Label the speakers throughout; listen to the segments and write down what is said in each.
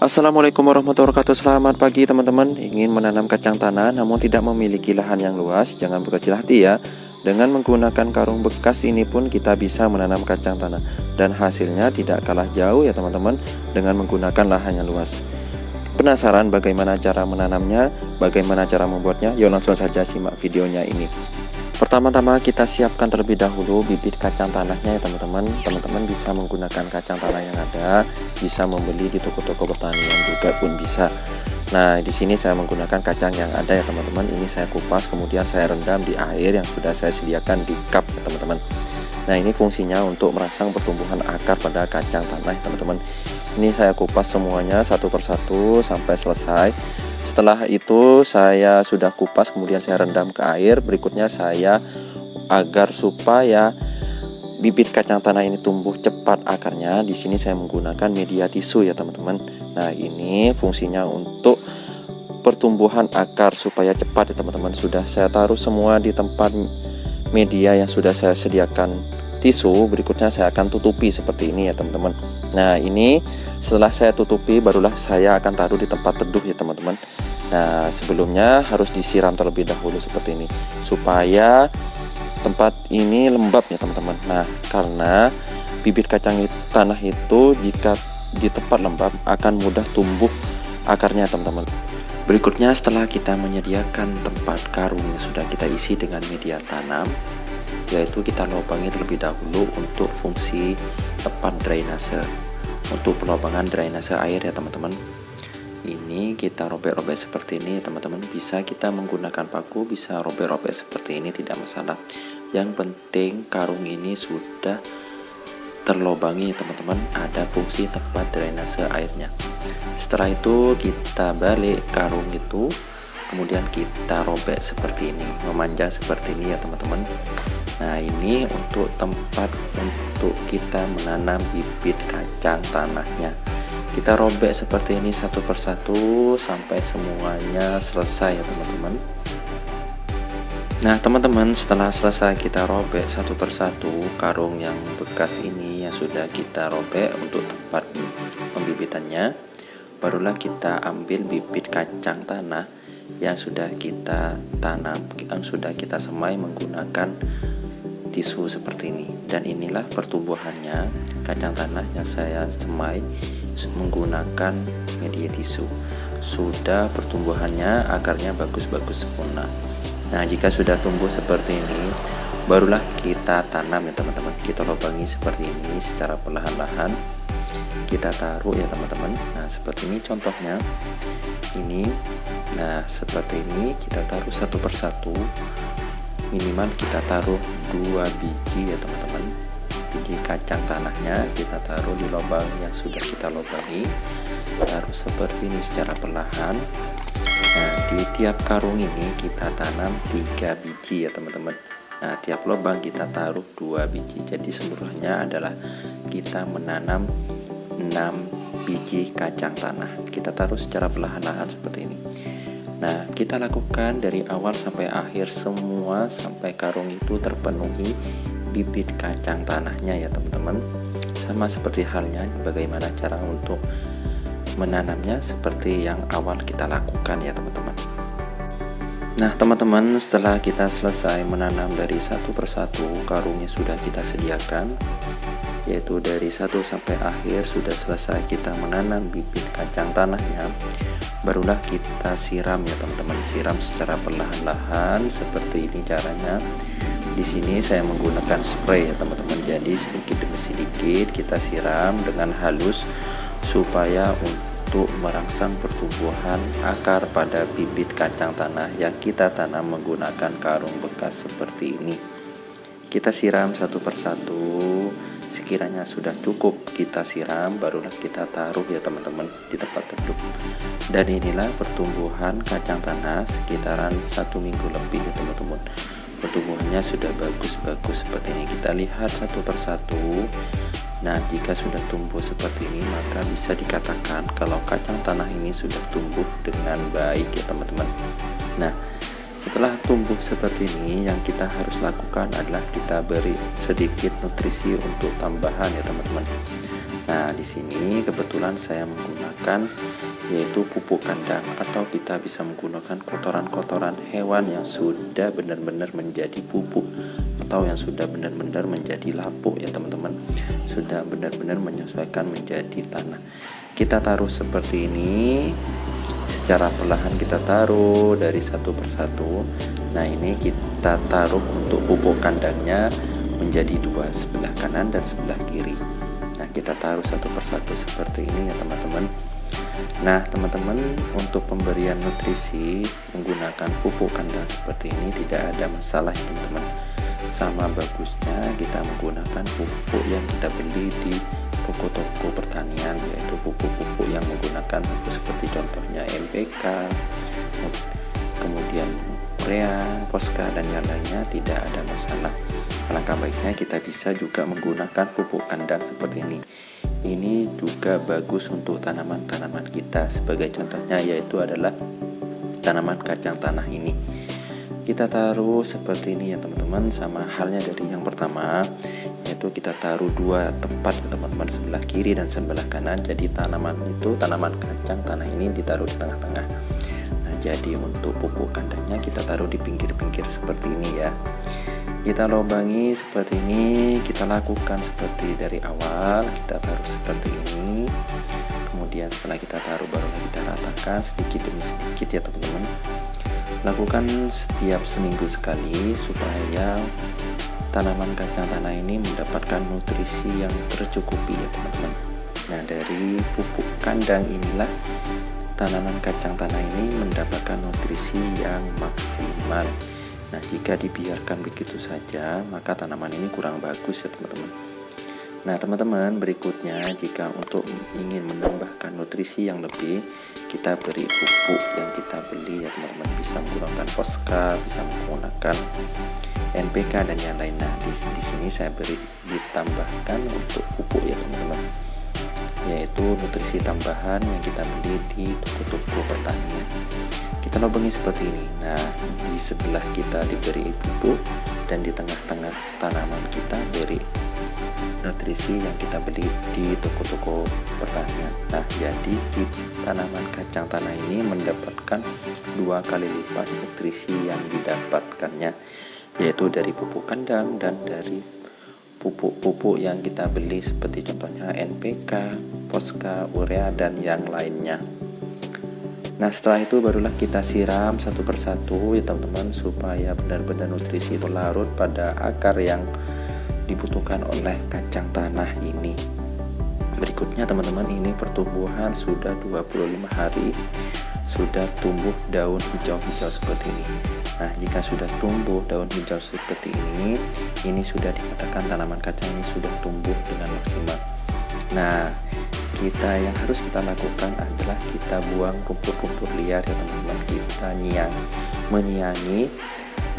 Speaker 1: Assalamualaikum warahmatullahi wabarakatuh. Selamat pagi teman-teman. Ingin menanam kacang tanah namun tidak memiliki lahan yang luas? Jangan berkecil hati ya. Dengan menggunakan karung bekas ini pun kita bisa menanam kacang tanah, dan hasilnya tidak kalah jauh ya teman-teman dengan menggunakan lahan yang luas. Penasaran bagaimana cara menanamnya? Bagaimana cara membuatnya? Yuk langsung saja simak videonya ini. Pertama-tama kita siapkan terlebih dahulu bibit kacang tanahnya ya teman-teman. Teman-teman bisa menggunakan kacang tanah yang ada, bisa membeli di toko-toko pertanian juga pun bisa. Nah, di sini saya menggunakan kacang yang ada ya teman-teman. Ini saya kupas, kemudian saya rendam di air yang sudah saya sediakan di cup ya teman-teman. Nah, ini fungsinya untuk merangsang pertumbuhan akar pada kacang tanah ya teman-teman. Ini saya kupas semuanya satu persatu sampai selesai. Setelah itu saya sudah kupas, kemudian saya rendam ke air. Berikutnya saya agar supaya bibit kacang tanah ini tumbuh cepat akarnya, di sini saya menggunakan media tisu ya teman-teman. Nah, ini fungsinya untuk pertumbuhan akar supaya cepat ya teman-teman. Sudah saya taruh semua di tempat media yang sudah saya sediakan tisu. Berikutnya saya akan tutupi seperti ini ya teman-teman. Nah, ini setelah saya tutupi barulah saya akan taruh di tempat teduh ya teman-teman. Nah, sebelumnya harus disiram terlebih dahulu seperti ini supaya tempat ini lembab ya teman-teman. Nah, karena bibit kacang tanah itu jika di tempat lembab akan mudah tumbuh akarnya teman-teman. Berikutnya setelah kita menyediakan tempat karung yang sudah kita isi dengan media tanam, yaitu kita lubangi terlebih dahulu untuk fungsi tempat drainase, untuk pelubangan drainase air ya teman-teman. Ini kita robek-robek seperti ini teman-teman. Bisa kita menggunakan paku, bisa robek-robek seperti ini, tidak masalah. Yang penting karung ini sudah terlobangi teman-teman, ada fungsi tempat drainase airnya. Setelah itu kita balik karung itu, kemudian kita robek seperti ini, memanjang seperti ini ya teman-teman. Nah, ini untuk tempat untuk kita menanam bibit kacang tanahnya. Kita robek seperti ini satu persatu sampai semuanya selesai ya teman-teman. Nah teman-teman, setelah selesai kita robek satu persatu karung yang bekas ini yang sudah kita robek untuk tempat pembibitannya, barulah kita ambil bibit kacang tanah yang sudah kita tanam, yang sudah kita semai menggunakan tisu seperti ini. Dan inilah pertumbuhannya kacang tanah yang saya semai menggunakan media tisu. Sudah pertumbuhannya, akarnya bagus-bagus sempurna. Nah, jika sudah tumbuh seperti ini, barulah kita tanam ya teman-teman. Kita lubangi seperti ini secara perlahan-lahan. Kita taruh ya teman-teman. Nah, seperti ini contohnya. Ini, nah seperti ini kita taruh satu persatu. Minimal kita taruh 2 biji ya teman-teman. Biji kacang tanahnya kita taruh di lubang yang sudah kita lubangi. Taruh seperti ini secara perlahan. Nah, di tiap karung ini kita tanam 3 biji ya teman-teman. Nah, tiap lubang kita taruh 2 biji. Jadi seluruhnya adalah kita menanam 6 biji kacang tanah. Kita taruh secara perlahan-lahan seperti ini. Nah, kita lakukan dari awal sampai akhir semua sampai karung itu terpenuhi bibit kacang tanahnya ya teman-teman. Sama seperti halnya bagaimana cara untuk menanamnya seperti yang awal kita lakukan ya teman-teman. Nah teman-teman, setelah kita selesai menanam dari satu persatu karungnya sudah kita sediakan, yaitu dari satu sampai akhir sudah selesai kita menanam bibit kacang tanahnya, barulah kita siram ya teman-teman. Siram secara perlahan-lahan seperti ini caranya. Di sini saya menggunakan spray ya teman-teman. Jadi sedikit demi sedikit kita siram dengan halus supaya untuk merangsang pertumbuhan akar pada bibit kacang tanah yang kita tanam menggunakan karung bekas seperti ini. Kita siram satu persatu. Sekiranya sudah cukup kita siram, barulah kita taruh ya teman-teman di tempat teduh. Dan inilah pertumbuhan kacang tanah sekitaran 1 minggu lebih ya teman-teman. Pertumbuhannya sudah bagus-bagus seperti ini. Kita lihat satu persatu. Nah, jika sudah tumbuh seperti ini, maka bisa dikatakan kalau kacang tanah ini sudah tumbuh dengan baik ya teman-teman. Nah, setelah tumbuh seperti ini, yang kita harus lakukan adalah kita beri sedikit nutrisi untuk tambahan ya teman-teman. Nah, di sini kebetulan saya menggunakan yaitu pupuk kandang, atau kita bisa menggunakan kotoran-kotoran hewan yang sudah benar-benar menjadi pupuk atau yang sudah benar-benar menjadi lapuk ya teman-teman, sudah benar-benar menyesuaikan menjadi tanah. Kita taruh seperti ini, secara perlahan kita taruh dari satu persatu. Nah, ini kita taruh untuk pupuk kandangnya menjadi dua, sebelah kanan dan sebelah kiri. Nah, kita taruh satu persatu seperti ini ya teman-teman. Nah, teman-teman, untuk pemberian nutrisi menggunakan pupuk kandang seperti ini tidak ada masalah ya teman-teman. Sama bagusnya kita menggunakan pupuk yang kita beli di toko-toko pertanian, yaitu pupuk-pupuk yang menggunakan pupuk seperti contohnya NPK, kemudian urea, Posca dan yang lainnya, tidak ada masalah. Alangkah baiknya kita bisa juga menggunakan pupuk kandang seperti ini. Ini juga bagus untuk tanaman-tanaman kita. Sebagai contohnya yaitu adalah tanaman kacang tanah ini. Kita taruh seperti ini ya teman-teman, sama halnya dari yang pertama, yaitu kita taruh dua tempat ya teman-teman, sebelah kiri dan sebelah kanan. Jadi tanaman kacang tanah ini ditaruh di tengah-tengah. Nah, jadi untuk pupuk kandangnya kita taruh di pinggir-pinggir seperti ini ya. Kita lubangi seperti ini, kita lakukan seperti dari awal, kita taruh seperti ini. Kemudian setelah kita taruh baru kita ratakan sedikit demi sedikit ya teman-teman. Lakukan setiap seminggu sekali supaya tanaman kacang tanah ini mendapatkan nutrisi yang tercukupi ya teman-teman. Nah, dari pupuk kandang inilah tanaman kacang tanah ini mendapatkan nutrisi yang maksimal. Nah, jika dibiarkan begitu saja, maka tanaman ini kurang bagus ya teman-teman. Nah, teman-teman, berikutnya jika untuk ingin menambahkan nutrisi yang lebih, kita beri pupuk yang kita beli ya teman-teman. Bisa menggunakan Posca, bisa menggunakan NPK dan yang lain. Nah, di sini saya beri ditambahkan untuk pupuk ya teman-teman, yaitu nutrisi tambahan yang kita beli di toko-toko pertanian. Kita lubangi seperti ini. Nah, di sebelah kita diberi pupuk dan di tengah-tengah tanaman kita beri nutrisi yang kita beli di toko-toko pertanian. Nah, jadi di tanaman kacang tanah ini mendapatkan 2 kali lipat nutrisi yang didapatkannya, yaitu dari pupuk kandang dan dari pupuk-pupuk yang kita beli seperti contohnya NPK, Posca, urea dan yang lainnya. Nah, setelah itu barulah kita siram satu persatu ya teman-teman, supaya benar-benar nutrisi itu larut pada akar yang dibutuhkan oleh kacang tanah ini. Berikutnya teman-teman, ini pertumbuhan sudah 25 hari, sudah tumbuh daun hijau-hijau seperti ini. Nah, jika sudah tumbuh daun hijau seperti ini sudah dikatakan tanaman kacang ini sudah tumbuh dengan maksimal. Nah, yang harus kita lakukan adalah kita buang rumput-rumput liar ya teman-teman. Kita menyiangi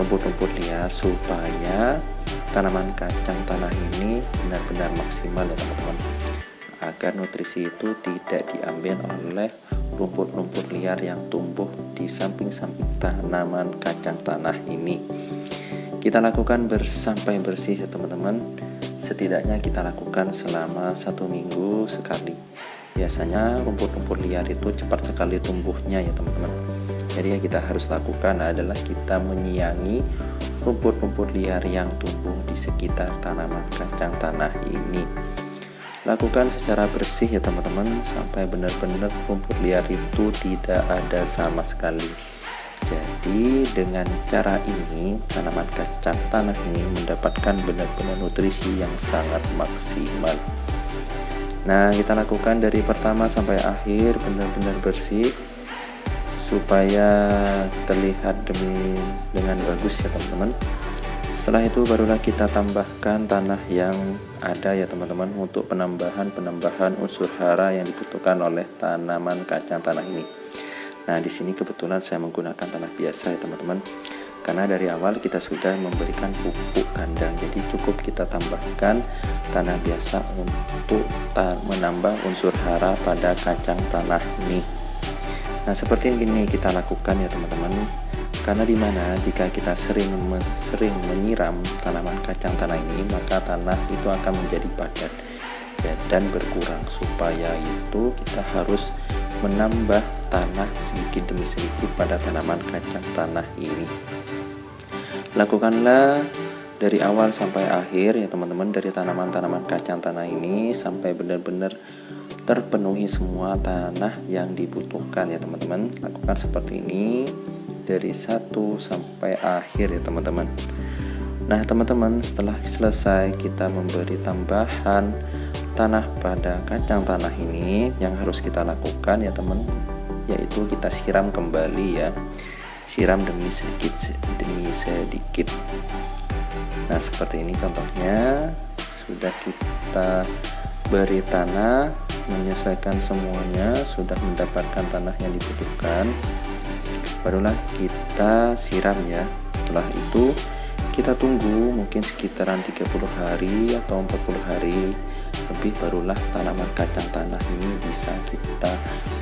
Speaker 1: rumput-rumput liar supaya tanaman kacang tanah ini benar-benar maksimal ya teman-teman, agar nutrisi itu tidak diambil oleh rumput-rumput liar yang tumbuh di samping-samping tanaman kacang tanah ini. Kita lakukan sampai bersih ya teman-teman. Setidaknya kita lakukan selama 1 minggu sekali. Biasanya rumput-rumput liar itu cepat sekali tumbuhnya ya teman-teman. Jadi yang kita harus lakukan adalah kita menyiangi rumput-rumput liar yang tumbuh di sekitar tanaman kacang tanah ini. Lakukan secara bersih ya teman-teman, sampai benar-benar rumput liar itu tidak ada sama sekali. Jadi dengan cara ini tanaman kacang tanah ini mendapatkan benar-benar nutrisi yang sangat maksimal. Nah, kita lakukan dari pertama sampai akhir benar-benar bersih supaya terlihat dengan bagus ya teman-teman. Setelah itu barulah kita tambahkan tanah yang ada ya teman-teman, untuk penambahan unsur hara yang dibutuhkan oleh tanaman kacang tanah ini. Nah, di sini kebetulan saya menggunakan tanah biasa ya teman-teman, karena dari awal kita sudah memberikan pupuk kandang, jadi cukup kita tambahkan tanah biasa untuk menambah unsur hara pada kacang tanah ini. Nah, seperti ini kita lakukan ya teman-teman, karena dimana jika kita sering menyiram tanaman kacang tanah ini, maka tanah itu akan menjadi padat. dan berkurang. Supaya itu kita harus menambah tanah sedikit demi sedikit pada tanaman kacang tanah ini. Lakukanlah dari awal sampai akhir ya teman-teman, dari tanaman-tanaman kacang tanah ini sampai benar-benar terpenuhi semua tanah yang dibutuhkan ya teman-teman. Lakukan seperti ini dari satu sampai akhir ya teman-teman. Nah teman-teman, setelah selesai kita memberi tambahan tanah pada kacang tanah ini, yang harus kita lakukan ya teman, yaitu kita siram kembali ya, siram demi sedikit. Nah seperti ini contohnya, sudah kita beri tanah, menyesuaikan semuanya, sudah mendapatkan tanah yang dibutuhkan, barulah kita siram ya. Setelah itu kita tunggu mungkin sekitaran 30 hari atau 40 hari lebih, barulah tanaman kacang tanah ini bisa kita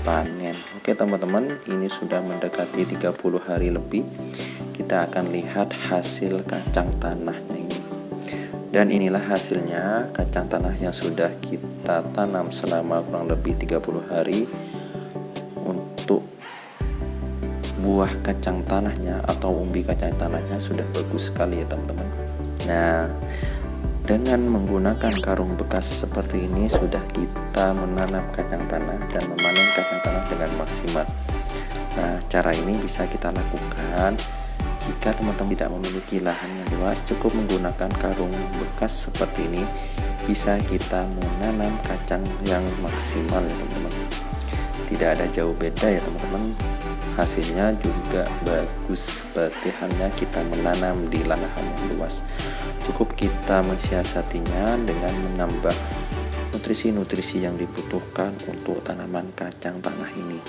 Speaker 1: panen. Oke teman-teman, ini sudah mendekati 30 hari lebih, kita akan lihat hasil kacang tanahnya ini. Dan inilah hasilnya kacang tanah yang sudah kita tanam selama kurang lebih 30 hari. Untuk buah kacang tanahnya atau umbi kacang tanahnya sudah bagus sekali ya teman-teman. Nah, dengan menggunakan karung bekas seperti ini sudah kita menanam kacang tanah dan memanen kacang tanah dengan maksimal. Nah, cara ini bisa kita lakukan jika teman-teman tidak memiliki lahan yang luas, cukup menggunakan karung bekas seperti ini bisa kita menanam kacang yang maksimal ya teman-teman. Tidak ada jauh beda ya teman-teman, hasilnya juga bagus seperti halnya kita menanam di lahan yang luas. Cukup kita mensiasatinya dengan menambah nutrisi-nutrisi yang dibutuhkan untuk tanaman kacang tanah ini.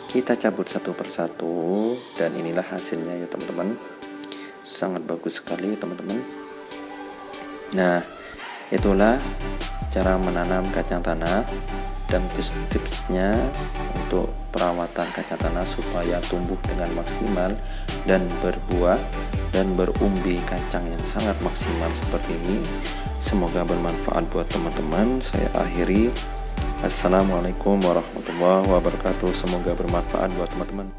Speaker 1: Kita cabut satu persatu dan inilah hasilnya ya teman-teman. Sangat bagus sekali teman-teman. Nah, itulah cara menanam kacang tanah dan tips-tipsnya untuk perawatan kacang tanah supaya tumbuh dengan maksimal dan berbuah dan berumbi kacang yang sangat maksimal seperti ini. Semoga bermanfaat buat teman-teman. Saya akhiri. Assalamualaikum warahmatullahi wabarakatuh. Semoga bermanfaat buat teman-teman.